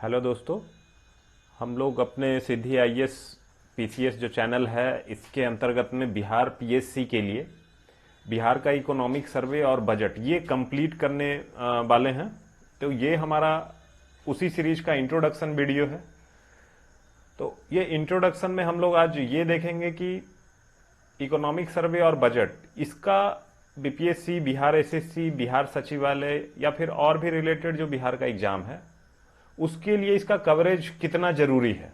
Hello दोस्तों। हम लोग अपने सिद्धि आईएएस पीसीएस जो चैनल है इसके अंतर्गत में बिहार पीएससी के लिए बिहार का इकोनॉमिक सर्वे और बजट ये कंप्लीट करने वाले हैं। तो ये हमारा उसी सीरीज का इंट्रोडक्शन वीडियो है। तो ये इंट्रोडक्शन में हम लोग आज ये देखेंगे कि इकोनॉमिक सर्वे और बजट इसका बीपीएससी, बिहार एसएससी, बिहार सचिवालय या फिर और भी रिलेटेड जो बिहार का एग्जाम है उसके लिए इसका कवरेज कितना जरूरी है।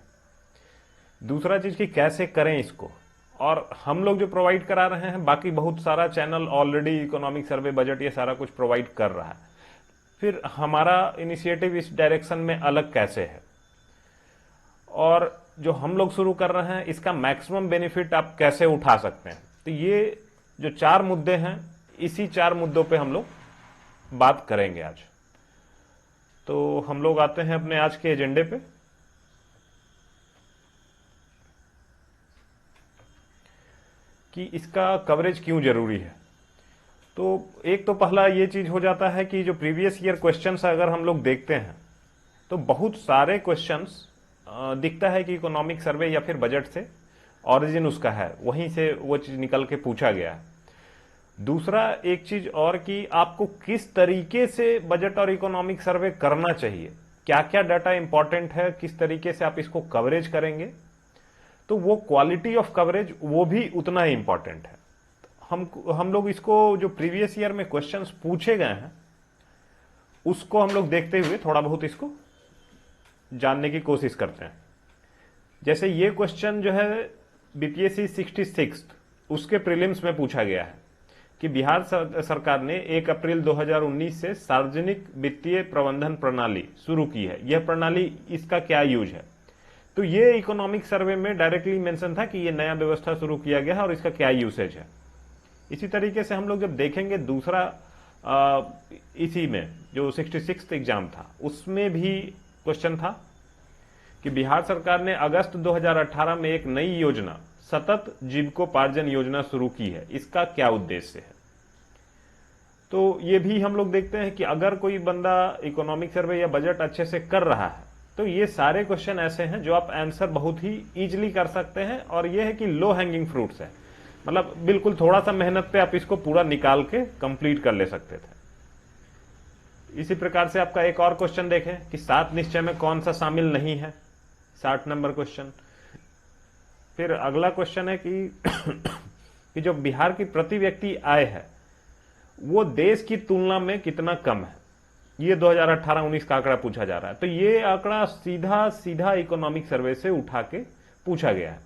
दूसरा चीज कि कैसे करें इसको, और हम लोग जो प्रोवाइड करा रहे हैं, बाकी बहुत सारा channel already economic survey, budget ये सारा कुछ प्रोवाइड कर रहा है। फिर हमारा इनिशिएटिव इस डायरेक्शन में अलग कैसे है, और जो हम लोग शुरू कर रहे हैं इसका मैक्सिमम बेनिफिट आप कैसे उठा सकते हैं। तो ये जो 4 मुद्दे हैं, इसी 4 मुद्दों पे हम लोग बात करेंगे आज। तो हम लोग आते हैं अपने आज के एजेंडे पे। कि इसका कवरेज क्यों जरूरी है। तो एक तो पहला ये चीज हो जाता है कि जो प्रीवियस ईयर क्वेश्चंस अगर हम लोग देखते हैं तो बहुत सारे क्वेश्चंस दिखता है कि इकोनॉमिक सर्वे या फिर बजट से ऑरिजिन उसका है, वहीं से वो चीज निकल के पूछा गया है। दूसरा एक चीज और कि आपको किस तरीके से बजट और इकोनॉमिक सर्वे करना चाहिए, क्या क्या डाटा इंपॉर्टेंट है, किस तरीके से आप इसको कवरेज करेंगे, तो वो क्वालिटी ऑफ कवरेज वो भी उतना ही इंपॉर्टेंट है। हम लोग इसको जो प्रीवियस ईयर में क्वेश्चंस पूछे गए हैं उसको हम लोग देखते हुए थोड़ा बहुत इसको जानने की कोशिश करते हैं। जैसे ये क्वेश्चन जो है बीपीएससी 66 उसके प्रीलिम्स में पूछा गया है कि बिहार सरकार ने 1 अप्रैल 2019 से सार्वजनिक वित्तीय प्रबंधन प्रणाली शुरू की है। यह प्रणाली, इसका क्या यूज है। तो ये इकोनॉमिक सर्वे में डायरेक्टली मेंशन था कि ये नया व्यवस्था शुरू किया गया है और इसका क्या यूसेज है। इसी तरीके से हम लोग जब देखेंगे दूसरा इसी में जो 66 एग्जाम था उसमें भी क्वेश्चन था कि बिहार सरकार ने अगस्त 2018 में एक नई योजना सतत जीविकोपार्जन योजना शुरू की है, इसका क्या उद्देश्य है। तो ये भी हम लोग देखते हैं कि अगर कोई बंदा इकोनॉमिक सर्वे या बजट अच्छे से कर रहा है तो ये सारे क्वेश्चन ऐसे हैं जो आप आंसर बहुत ही इजीली कर सकते हैं, और ये है कि लो हैंगिंग फ्रूट्स है, मतलब बिल्कुल थोड़ा सा मेहनत पे आप इसको पूरा निकाल के कंप्लीट कर ले सकते थे। इसी प्रकार से आपका एक और क्वेश्चन देखें कि 7 निश्चय में कौन सा शामिल नहीं है, 60 नंबर क्वेश्चन। फिर अगला क्वेश्चन है कि जो बिहार की प्रति व्यक्ति आय है वो देश की तुलना में कितना कम है। ये 2018-19 का आंकड़ा पूछा जा रहा है। तो ये आंकड़ा सीधा सीधा इकोनॉमिक सर्वे से उठा के पूछा गया है।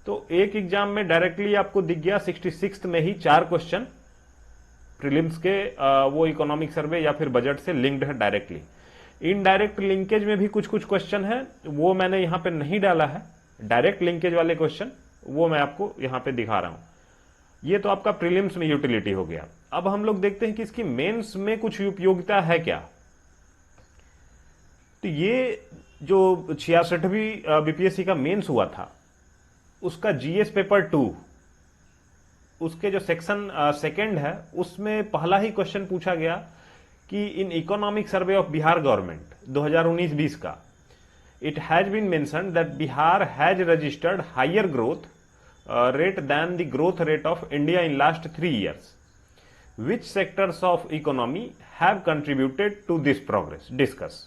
तो एक एग्जाम में डायरेक्टली आपको दिख गया 66 में ही 4 क्वेश्चन प्रीलिम्स के वो इकोनॉमिक सर्वे या फिर बजट से लिंक्ड है डायरेक्टली। इनडायरेक्ट लिंकेज में भी कुछ कुछ क्वेश्चन है, वो मैंने यहां पे नहीं डाला है। डायरेक्ट लिंकेज वाले क्वेश्चन वो मैं आपको यहां पे दिखा रहा हूं। ये तो आपका प्रीलिम्स में यूटिलिटी हो गया। अब हम लोग देखते हैं कि इसकी मेंस में कुछ उपयोगिता है क्या। तो ये जो 66वीं बीपीएससी का मेंस हुआ था उसका जीएस पेपर 2 उसके जो सेक्शन सेकंड है उसमें पहला ही क्वेश्चन पूछा गया कि in economic survey of Bihar government 2019-20 का it has been mentioned that Bihar has registered higher growth rate than the growth rate of India in last 3 years. Which sectors of economy have contributed to this progress? Discuss.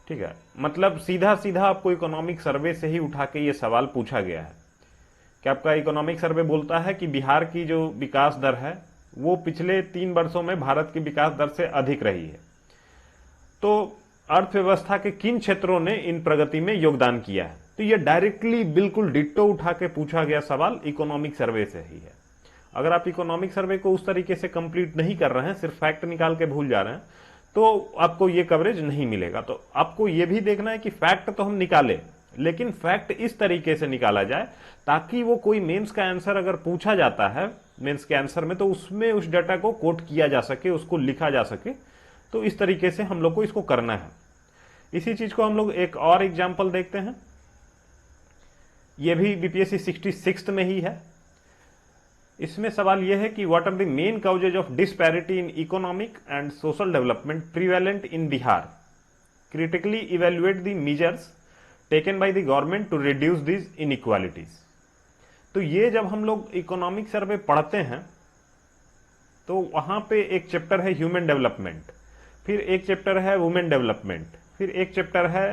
ठीक है, मतलब सीधा सीधा आपको economic survey से ही उठा के ये सवाल पूछा गया है कि आपका इकोनॉमिक सर्वे बोलता है कि बिहार की जो विकास दर है वो पिछले 3 वर्षों में भारत की विकास दर से अधिक रही है। तो अर्थव्यवस्था के किन क्षेत्रों ने इन प्रगति में योगदान किया है। तो ये डायरेक्टली बिल्कुल डिट्टो उठा के पूछा गया सवाल इकोनॉमिक सर्वे से ही है। अगर आप इकोनॉमिक सर्वे को उस तरीके से कंप्लीट नहीं कर रहे हैं, सिर्फ फैक्ट निकाल के भूल जा रहे हैं, तो आपको ये कवरेज नहीं मिलेगा। तो आपको ये भी देखना है कि फैक्ट तो हम निकाले, लेकिन फैक्ट इस तरीके से निकाला जाए ताकि वो कोई मेंस का आंसर अगर पूछा जाता है मेंस के आंसर में तो उसमें उस डाटा को कोट किया जा सके, उसको लिखा जा सके। तो इस तरीके से हम लोग को इसको करना है। इसी चीज को हम लोग एक और एग्जांपल देखते हैं। यह भी बीपीएससी 66 में ही है। इसमें सवाल यह है कि what are the main causes of disparity in economic and social development prevalent in Bihar critically evaluate the measures taken by the government to reduce these inequalities। तो ये जब हम लोग इकोनॉमिक सर्वे पढ़ते हैं तो वहां पे एक चैप्टर है ह्यूमन डेवलपमेंट, फिर एक चैप्टर है वुमेन डेवलपमेंट, फिर एक चैप्टर है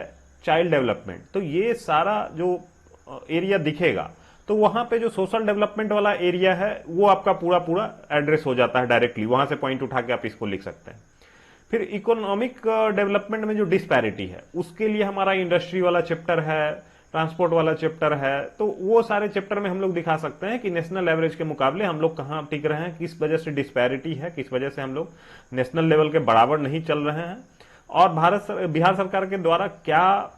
चाइल्ड डेवलपमेंट। तो ये सारा जो एरिया दिखेगा तो वहां पे जो सोशल डेवलपमेंट वाला एरिया है वो आपका पूरा पूरा एड्रेस हो जाता है डायरेक्टली, वहां से पॉइंट उठा के आप इसको लिख सकते हैं। फिर इकोनॉमिक डेवलपमेंट में जो डिस्पैरिटी है उसके लिए हमारा इंडस्ट्री वाला चैप्टर है, ट्रांसपोर्ट वाला चैप्टर है। तो वो सारे चैप्टर में हम लोग दिखा सकते हैं कि नेशनल एवरेज के मुकाबले हम लोग कहाँ टिक रहे हैं, किस वजह से डिस्पैरिटी है, किस वजह से हम लोग नेशनल लेवल के बराबर नहीं चल रहे हैं, और बिहार सरकार के द्वारा क्या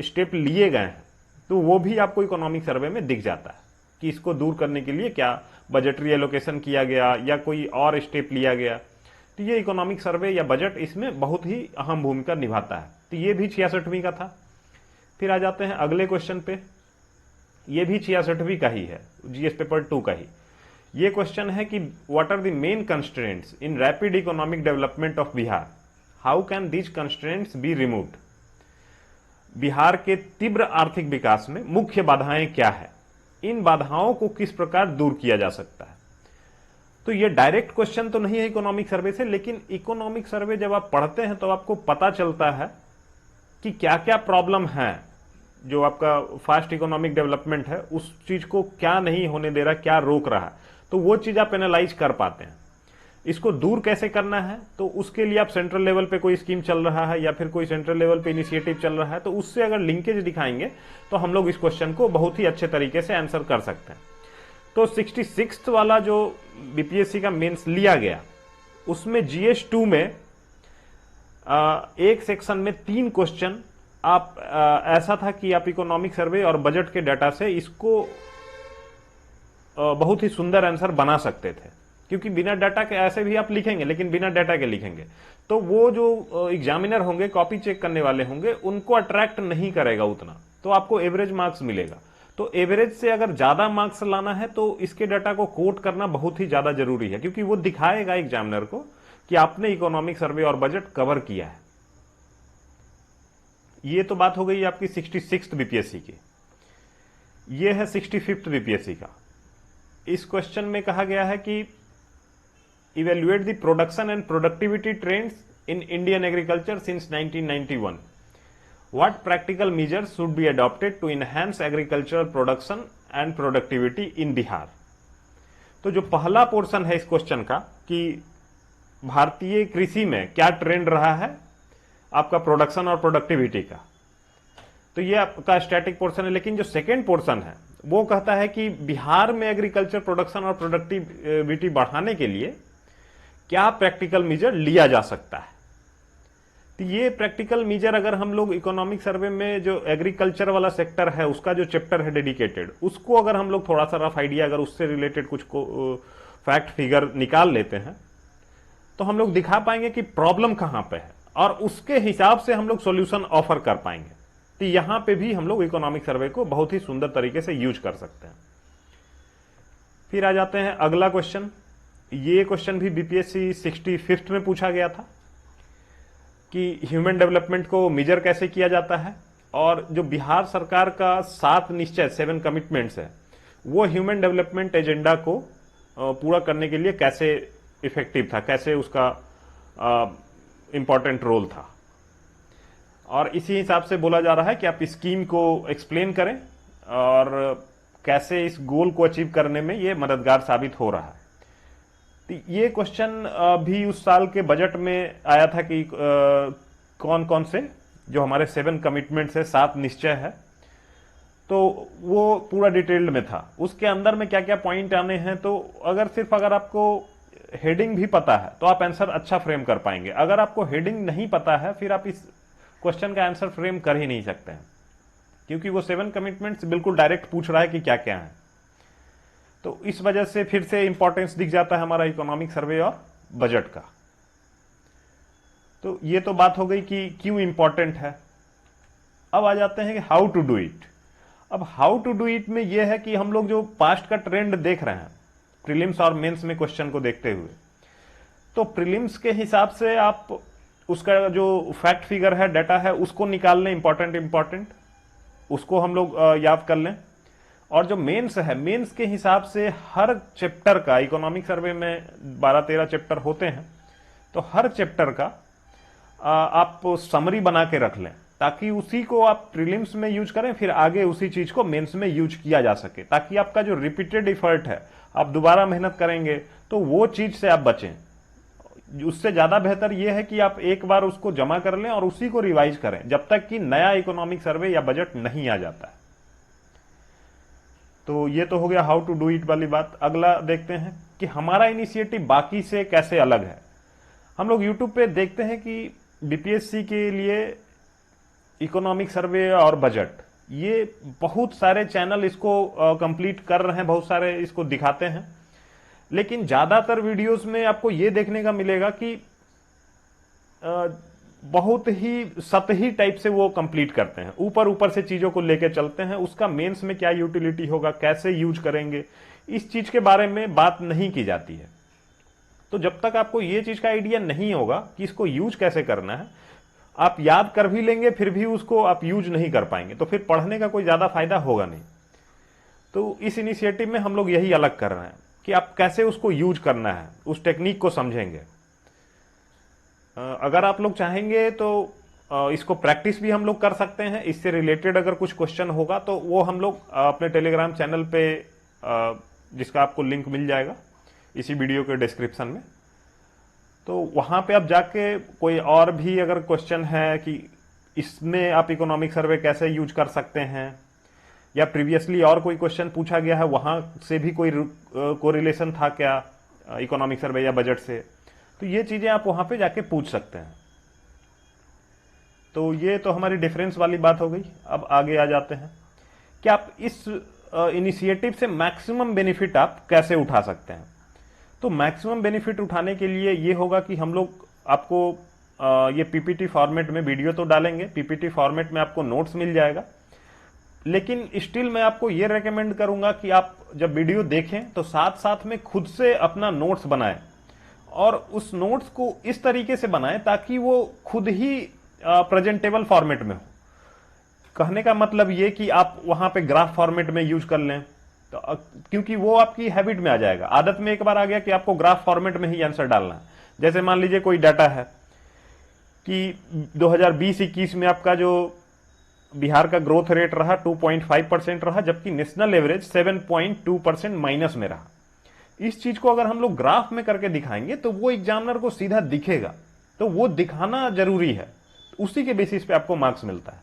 स्टेप लिए गए हैं। तो वो भी आपको इकोनॉमिक सर्वे में दिख जाता है कि इसको दूर करने के लिए क्या बजटरी एलोकेशन किया गया या कोई और स्टेप लिया गया। तो ये इकोनॉमिक सर्वे या बजट इसमें बहुत ही अहम भूमिका निभाता है। तो ये भी 66वीं का था। फिर आ जाते हैं अगले क्वेश्चन पे, ये भी 66वीं का ही है, जीएस पेपर 2 का ही। ये क्वेश्चन है कि what are the main constraints in rapid economic development of Bihar, how can these constraints be removed. Bihar के तीव्र आर्थिक विकास में मुख्य बाधाएं क्या है, इन बाधाओं को किस प्रकार दूर किया जा सकता है। तो ये डायरेक्ट क्वेश्चन तो नहीं है इकोनॉमिक सर्वे से, लेकिन इकोनॉमिक सर्वे जब आप पढ़ते हैं तो आपको पता चलता है कि क्या क्या प्रॉब्लम है जो आपका फास्ट इकोनॉमिक डेवलपमेंट है उस चीज को क्या नहीं होने दे रहा, क्या रोक रहा है। तो वो चीज आप एनालाइज कर पाते हैं। इसको दूर कैसे करना है, तो उसके लिए आप सेंट्रल लेवल पे कोई स्कीम चल रहा है या फिर कोई सेंट्रल लेवल पे इनिशिएटिव चल रहा है, तो उससे अगर लिंकेज दिखाएंगे तो हम लोग इस क्वेश्चन को बहुत ही अच्छे तरीके से आंसर कर सकते हैं। तो 66 वाला जो बीपीएससी का मेंस लिया गया उसमें जीएस 2 में एक सेक्शन में 3 क्वेश्चन आप ऐसा था कि आप इकोनॉमिक सर्वे और बजट के डाटा से इसको बहुत ही सुंदर आंसर बना सकते थे, क्योंकि बिना डाटा के ऐसे भी आप लिखेंगे लेकिन बिना डाटा के लिखेंगे तो वो जो एग्जामिनर होंगे, कॉपी चेक करने वाले होंगे, उनको अट्रैक्ट नहीं करेगा उतना, तो आपको एवरेज मार्क्स मिलेगा। तो एवरेज से अगर ज्यादा मार्क्स लाना है तो इसके डाटा को कोट करना बहुत ही ज्यादा जरूरी है, क्योंकि वो दिखाएगा एग्जामिनर को कि आपने इकोनॉमिक सर्वे और बजट कवर किया है। ये तो बात हो गई आपकी 66th बीपीएससी की। ये है 65th बीपीएससी का। इस क्वेश्चन में कहा गया है कि evaluate the production and productivity trends in Indian agriculture since 1991। What practical measures should be adopted to enhance agricultural production and productivity in Bihar. तो जो पहला पोर्शन है इस क्वेश्चन का कि भारतीय कृषि में क्या ट्रेंड रहा है आपका प्रोडक्शन और प्रोडक्टिविटी का, तो ये आपका स्टैटिक पोर्शन है। लेकिन जो सेकेंड पोर्शन है वो कहता है कि बिहार में एग्रीकल्चर प्रोडक्शन और प्रोडक्टिविटी बढ़ाने के लिए क्या प्रैक्टिकल मेजर लिया जा सकता है। तो ये प्रैक्टिकल मेजर अगर हम लोग इकोनॉमिक सर्वे में जो एग्रीकल्चर वाला सेक्टर है उसका जो चैप्टर है डेडिकेटेड, उसको अगर हम लोग थोड़ा सा रफ आइडिया अगर उससे रिलेटेड कुछ फैक्ट फिगर निकाल लेते हैं तो हम लोग दिखा पाएंगे कि प्रॉब्लम कहां पे है और उसके हिसाब से हम लोग सॉल्यूशन ऑफर कर पाएंगे। तो यहां पे भी हम लोग इकोनॉमिक सर्वे को बहुत ही सुंदर तरीके से यूज कर सकते हैं। फिर आ जाते हैं अगला क्वेश्चन। ये क्वेश्चन भी बीपीएससी 65th में पूछा गया था कि ह्यूमन डेवलपमेंट को मेजर कैसे किया जाता है, और जो बिहार सरकार का 7 निश्चय 7 कमिटमेंट्स है वो ह्यूमन डेवलपमेंट एजेंडा को पूरा करने के लिए कैसे इफेक्टिव था, कैसे उसका इंपॉर्टेंट रोल था। और इसी हिसाब से बोला जा रहा है कि आप स्कीम को एक्सप्लेन करें और कैसे इस गोल को अचीव करने में ये मददगार साबित हो रहा है। तो ये क्वेश्चन भी उस साल के बजट में आया था कि कौन कौन से जो हमारे 7 कमिटमेंट्स है, 7 निश्चय है, तो वो पूरा डिटेल्ड में था। उसके अंदर में क्या क्या पॉइंट आने हैं, तो अगर आपको हेडिंग भी पता है तो आप आंसर अच्छा फ्रेम कर पाएंगे। अगर आपको हेडिंग नहीं पता है फिर आप इस क्वेश्चन का आंसर फ्रेम कर ही नहीं सकते हैं, क्योंकि वो 7 कमिटमेंट्स बिल्कुल डायरेक्ट पूछ रहा है कि क्या क्या है। तो इस वजह से फिर से इंपॉर्टेंस दिख जाता है हमारा इकोनॉमिक सर्वे और बजट का। तो ये तो बात हो गई कि क्यों इंपॉर्टेंट है। अब आ जाते हैं कि हाउ टू डू इट। अब हाउ टू डू इट में यह है कि हम लोग जो पास्ट का ट्रेंड देख रहे हैं प्रीलिम्स और मेंस में क्वेश्चन को देखते हुए, तो प्रीलिम्स के हिसाब से आप उसका जो फैक्ट फिगर है, डाटा है, उसको निकाल लें, इंपॉर्टेंट उसको हम लोग याद कर लें। और जो मेंस है, मेंस के हिसाब से हर चैप्टर का, इकोनॉमिक सर्वे में 12-13 चैप्टर होते हैं, तो हर चैप्टर का आप समरी बना के रख लें, ताकि उसी को आप प्रीलिम्स में यूज करें, फिर आगे उसी चीज को मेंस में यूज किया जा सके, ताकि आपका जो रिपीटेड एफर्ट है, आप दोबारा मेहनत करेंगे तो वो चीज से आप बचें। उससे ज्यादा बेहतर यह है कि आप एक बार उसको जमा कर लें और उसी को रिवाइज करें जब तक कि नया इकोनॉमिक सर्वे या बजट नहीं आ जाता है। तो ये तो हो गया हाउ टू डू इट वाली बात। अगला देखते हैं कि हमारा इनिशिएटिव बाकी से कैसे अलग है। हम लोग यूट्यूब पे देखते हैं कि बीपीएससी के लिए इकोनॉमिक सर्वे और बजट, ये बहुत सारे चैनल इसको कंप्लीट कर रहे हैं, बहुत सारे इसको दिखाते हैं, लेकिन ज्यादातर वीडियोस में आपको ये देखने का मिलेगा कि बहुत ही सतही टाइप से वो कंप्लीट करते हैं, ऊपर ऊपर से चीजों को लेकर चलते हैं। उसका मेंस में क्या यूटिलिटी होगा, कैसे यूज करेंगे, इस चीज के बारे में बात नहीं की जाती है। तो जब तक आपको ये चीज का आइडिया नहीं होगा कि इसको यूज कैसे करना है, आप याद कर भी लेंगे फिर भी उसको आप यूज नहीं कर पाएंगे, तो फिर पढ़ने का कोई ज्यादा फायदा होगा नहीं। तो इस इनिशिएटिव में हम लोग यही अलग कर रहे हैं कि आप कैसे उसको यूज करना है, उस टेक्निक को समझेंगे। अगर आप लोग चाहेंगे तो इसको प्रैक्टिस भी हम लोग कर सकते हैं। इससे रिलेटेड अगर कुछ क्वेश्चन होगा तो वो हम लोग अपने टेलीग्राम चैनल पे, जिसका आपको लिंक मिल जाएगा इसी वीडियो के डिस्क्रिप्शन में, तो वहां पे आप जाके कोई और भी अगर क्वेश्चन है कि इसमें आप इकोनॉमिक सर्वे कैसे यूज कर सकते हैं, या प्रीवियसली और कोई क्वेश्चन पूछा गया है वहां से भी कोई कोरिलेशन था क्या इकोनॉमिक सर्वे या बजट से, तो ये चीजें आप वहां पे जाके पूछ सकते हैं। तो ये तो हमारी डिफरेंस वाली बात हो गई। अब आगे आ जाते हैं कि आप इस इनिशिएटिव से मैक्सिमम बेनिफिट आप कैसे उठा सकते हैं। तो मैक्सिमम बेनिफिट उठाने के लिए ये होगा कि हम लोग आपको ये पीपीटी फॉर्मेट में वीडियो तो डालेंगे, पीपीटी फॉर्मेट में आपको नोट्स मिल जाएगा, लेकिन स्टिल मैं आपको ये रेकमेंड करूंगा कि आप जब वीडियो देखें तो साथ साथ में खुद से अपना नोट्स बनाएं, और उस नोट्स को इस तरीके से बनाएं ताकि वो खुद ही प्रेजेंटेबल फॉर्मेट में हो। कहने का मतलब ये कि आप वहां पे ग्राफ फॉर्मेट में यूज कर लें, तो क्योंकि वो आपकी हैबिट में आ जाएगा, आदत में एक बार आ गया कि आपको ग्राफ फॉर्मेट में ही आंसर डालना है। जैसे मान लीजिए कोई डाटा है कि 2020-21 में आपका जो बिहार का ग्रोथ रेट रहा 2.5% रहा, जबकि नेशनल एवरेज 7.2% माइनस में रहा। इस चीज को अगर हम लोग ग्राफ में करके दिखाएंगे तो वो एग्जामिनर को सीधा दिखेगा, तो वो दिखाना जरूरी है, उसी के बेसिस पे आपको मार्क्स मिलता है।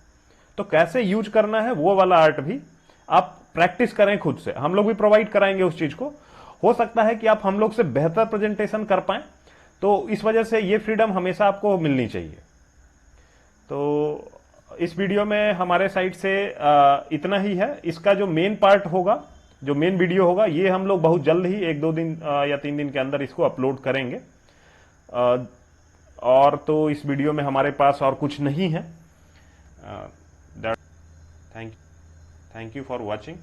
तो कैसे यूज करना है वो वाला आर्ट भी आप प्रैक्टिस करें खुद से, हम लोग भी प्रोवाइड कराएंगे उस चीज को। हो सकता है कि आप हम लोग से बेहतर प्रेजेंटेशन कर पाएं, तो इस वजह से ये फ्रीडम हमेशा आपको मिलनी चाहिए। तो इस वीडियो में हमारे साइड से इतना ही है। इसका जो मेन पार्ट होगा, जो मेन वीडियो होगा, ये हम लोग बहुत जल्द ही 1-2 दिन या 3 दिन के अंदर इसको अपलोड करेंगे। और तो इस वीडियो में हमारे पास और कुछ नहीं है। Thank you for watching.